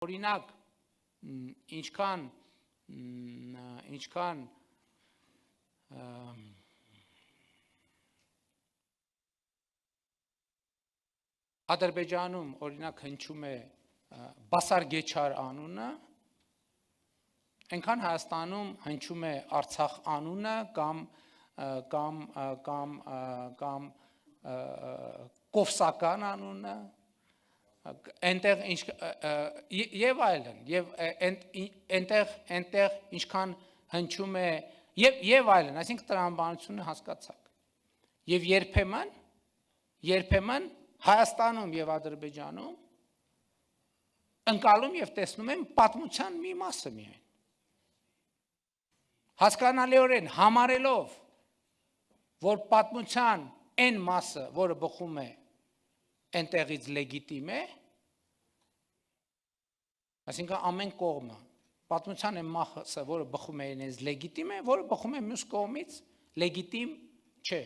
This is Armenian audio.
Օրինակ, ինչքան Ադրբեջանում օրինակ հնչում է Բասարգեչար անունը, այնքան Հայաստանում հնչում է Արցախ անունը կամ Կովսական անունը, եւ այլն, եւ այնտեղ ինչքան հնչում է եւ այլն, այսինքն տրամաբանությունը հասկացաք։ Եվ երբեմն Հայաստանում եւ Ադրբեջանում ընկալում եւ տեսնում եմ պատմության մի մասը միայն։ Հասկանալիորեն համարելով, որ պատմության այն մասը, որը բխում է այնտեղից լեգիտիմ է, այսինքն ամեն կողմը պատմության այն մասը, որը բխում է այնից լեգիտիմ է, որը բխում է մյուս կողմից լեգիտիմ չէ։